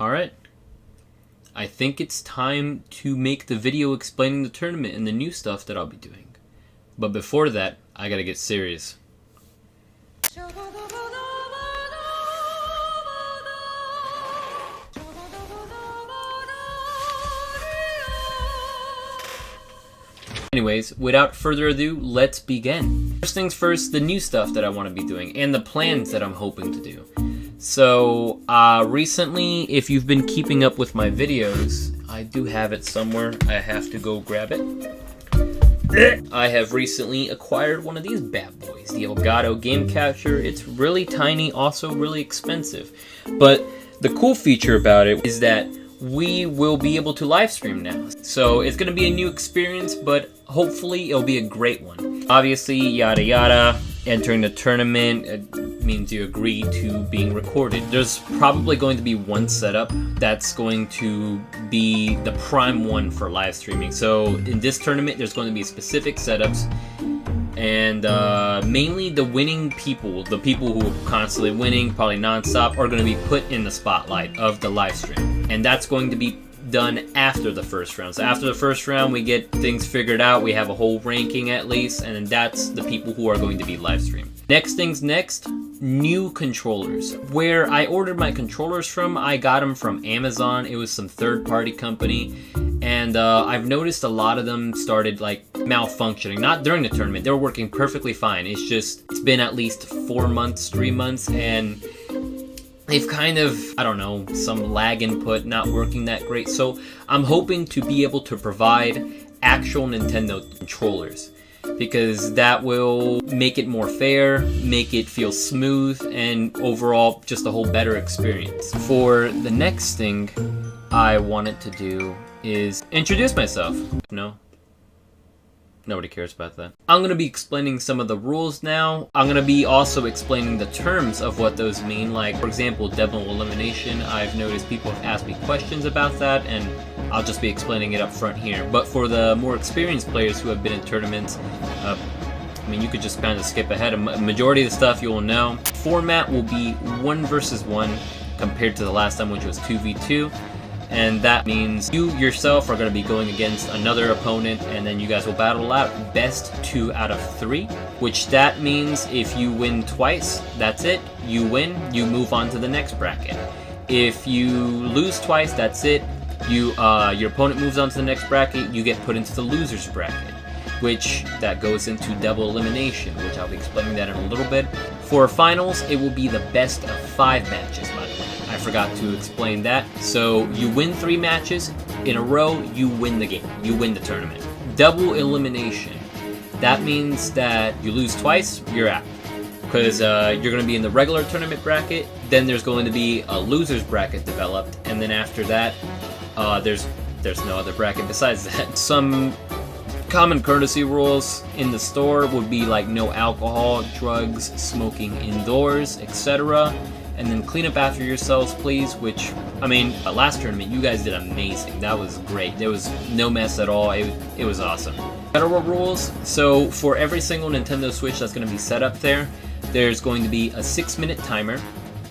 Alright. I think it's time to make the video explaining the tournament and the new stuff that I'll be doing. But before that, I gotta get serious. Anyways, without further ado, let's begin. First things first, the new stuff that I want to be doing and the plans that I'm hoping to do. So, recently, if you've been keeping up with my videos, I do have it somewhere. I have to go grab it. I have recently acquired one of these bad boys, the Elgato Game Capture. It's really tiny, also really expensive. But the cool feature about it is that we will be able to live stream now. So it's going to be a new experience, but hopefully it'll be a great one. Obviously, yada yada, entering the tournament means you agree to being recorded. There's probably going to be one setup that's going to be the prime one for live streaming. So in this tournament, there's going to be specific setups, and mainly the winning people, the people who are constantly winning, probably non-stop, are going to be put in the spotlight of the live stream. And that's going to be done after the first round. So after the first round, we get things figured out, we have a whole ranking at least, and then that's the people who are going to be live streamed. Next things next, new controllers. Where I ordered my controllers from, I got them from Amazon. It was some third-party company, and I've noticed a lot of them started like malfunctioning. Not during the tournament, they were working perfectly fine. It's just, it's been at least 4 months, 3 months, and they've kind of, I don't know, some lag input, not working that great. So I'm hoping to be able to provide actual Nintendo controllers, because that will make it more fair, make it feel smooth, and overall just a whole better experience. For the next thing I wanted to do is introduce myself. No? Nobody cares about that. I'm going to be explaining some of the rules now. I'm going to be also explaining the terms of what those mean. Like, for example, double elimination. I've noticed people have asked me questions about that, and I'll just be explaining it up front here. But for the more experienced players who have been in tournaments, I mean, you could just kind of skip ahead. A majority of the stuff you will know. Format will be 1 versus 1 compared to the last time, which was 2v2. And that means you yourself are going to be going against another opponent, and then you guys will battle out best 2 out of 3, which that means if you win twice, that's it. You win, you move on to the next bracket. If you lose twice, that's it. Your opponent moves on to the next bracket, you get put into the loser's bracket, which that goes into double elimination, which I'll be explaining that in a little bit. For finals, it will be the best of 5 matches, by the way. I forgot to explain that. So you win 3 matches in a row, you win the game. You win the tournament. Double elimination. That means that you lose twice, you're out. Because you're going to be in the regular tournament bracket, then there's going to be a loser's bracket developed, and then after that, there's no other bracket besides that. Some common courtesy rules in the store would be like no alcohol, drugs, smoking indoors, etc. And then clean up after yourselves, please, which, I mean, last tournament, you guys did amazing. That was great. There was no mess at all. It was awesome. Federal rules. So for every single Nintendo Switch that's going to be set up there, there's going to be a 6-minute timer.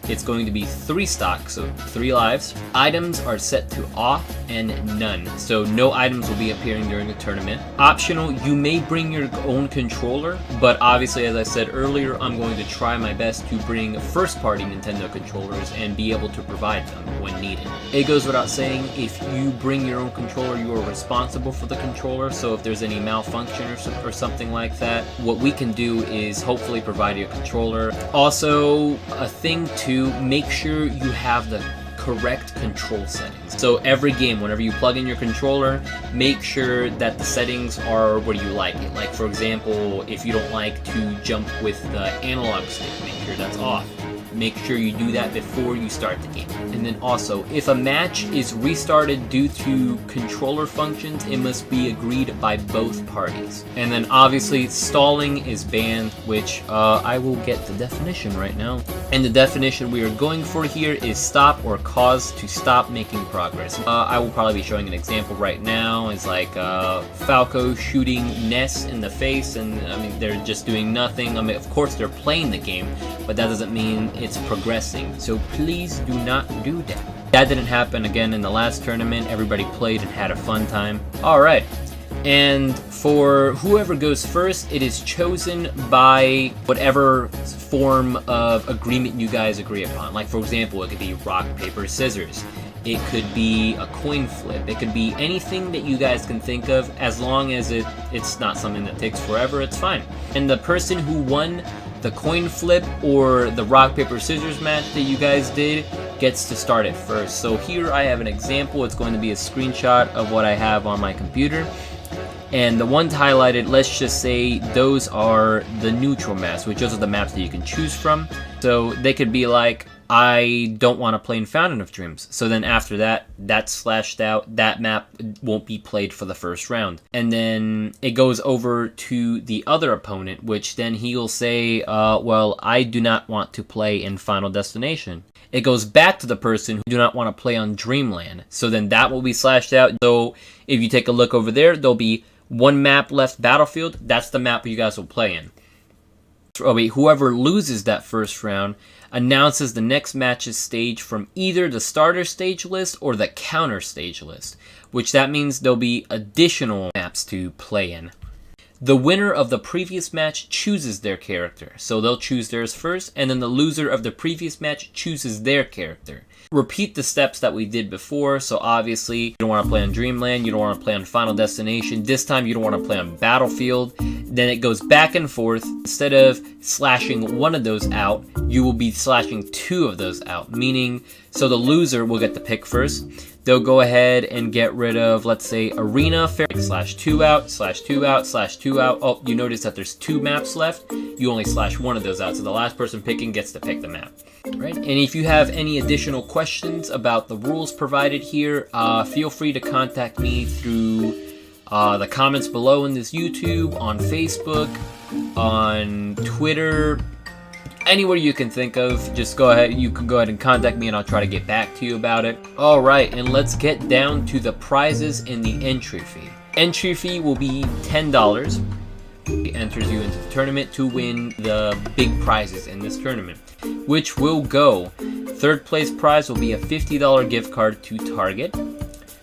It's going to be 3 stocks, so 3 lives. Items are set to off and none, so no items will be appearing during the tournament. Optional, you may bring your own controller, but obviously, as I said earlier, I'm going to try my best to bring first-party Nintendo controllers and be able to provide them when needed. It goes without saying, if you bring your own controller, you are responsible for the controller, so if there's any malfunction or something like that, what we can do is hopefully provide you a controller. Also, a thing to make sure you have the correct control settings. So every game, whenever you plug in your controller, make sure that the settings are where you like it. Like, for example, if you don't like to jump with the analog stick, make sure that's off. Make sure you do that before you start the game. And then also, if a match is restarted due to controller functions, it must be agreed by both parties. And then obviously, stalling is banned, which I will get the definition right now. And the definition we are going for here is stop or cause to stop making progress. I will probably be showing an example right now. It's like Falco shooting Ness in the face, and I mean, they're just doing nothing. I mean, of course they're playing the game, but that doesn't mean it's progressing. So please do not do that. That didn't happen again in the last tournament. Everybody played and had a fun time. Alright. And for whoever goes first, it is chosen by whatever form of agreement you guys agree upon. Like, for example, it could be rock, paper, scissors. It could be a coin flip. It could be anything that you guys can think of, as long as it's not something that takes forever, it's fine. And the person who won the coin flip or the rock, paper, scissors match that you guys did gets to start it first. So here I have an example. It's going to be a screenshot of what I have on my computer. And the ones highlighted, let's just say those are the neutral maps, which those are the maps that you can choose from. So they could be like, I don't want to play in Fountain of Dreams. So then after that, that's slashed out. That map won't be played for the first round. And then it goes over to the other opponent, which then he'll say, well, I do not want to play in Final Destination. It goes back to the person who do not want to play on Dreamland. So then that will be slashed out. So if you take a look over there, there'll be one map left, Battlefield. That's the map you guys will play in. Oh wait, whoever loses that first round announces the next match's stage from either the starter stage list or the counter stage list, which that means there'll be additional maps to play in. The winner of the previous match chooses their character, so they'll choose theirs first, and then the loser of the previous match chooses their character. Repeat the steps that we did before, so obviously you don't want to play on Dreamland, you don't want to play on Final Destination, this time you don't want to play on Battlefield. Then it goes back and forth. Instead of slashing one of those out, you will be slashing two of those out, meaning, so the loser will get to pick first. They'll go ahead and get rid of, let's say, Arena, slash 2 out, slash 2 out, slash 2 out. Oh, you notice that there's 2 maps left. You only slash one of those out, so the last person picking gets to pick the map. Right? And if you have any additional questions about the rules provided here, feel free to contact me through the comments below in this YouTube, on Facebook, on Twitter, anywhere you can think of. Just go ahead, you can go ahead and contact me and I'll try to get back to you about it. Alright, and let's get down to the prizes and the entry fee. Entry fee will be $10. It enters you into the tournament to win the big prizes in this tournament, which will go, third place prize will be a $50 gift card to Target.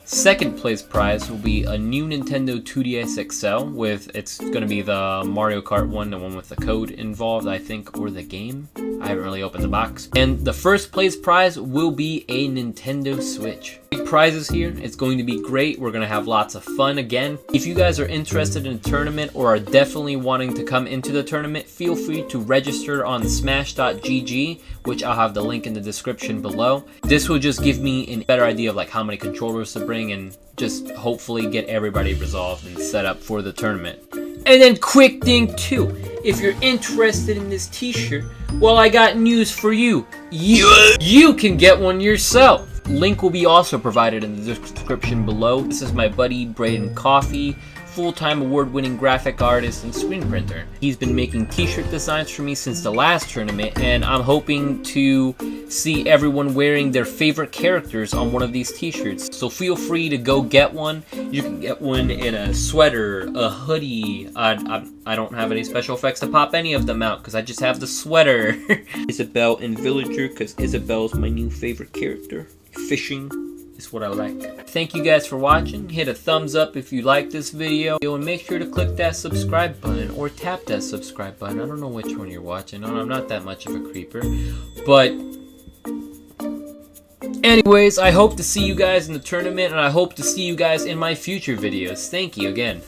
Second place prize will be a new Nintendo 2DS XL with, it's going to be the Mario Kart one, the one with the code involved, I think, or the game. I haven't really opened the box. And the first place prize will be a Nintendo Switch. Big prizes here. It's going to be great. We're going to have lots of fun again. If you guys are interested in a tournament or are definitely wanting to come into the tournament, feel free to register on smash.gg, which I'll have the link in the description below. This will just give me a better idea of like how many controllers to bring and just hopefully get everybody resolved and set up for the tournament. And then quick thing too, if you're interested in this t-shirt, well, I got news for you. You can get one yourself. Link will be also provided in the description below. This is my buddy Braden Coffee, full-time award-winning graphic artist and screen printer. He's been making t-shirt designs for me since the last tournament, and I'm hoping to see everyone wearing their favorite characters on one of these t-shirts. So feel free to go get one. You can get one in a sweater, a hoodie. I don't have any special effects to pop any of them out because I just have the sweater. Isabelle and Villager, because Isabelle's my new favorite character. Fishing is what I like. Thank you guys for watching. Hit a thumbs up if you like this video, and make sure to click that subscribe button or tap that subscribe button. I don't know which one you're watching on. I'm not that much of a creeper, but anyways, I hope to see you guys in the tournament, and I hope to see you guys in my future videos. Thank you again.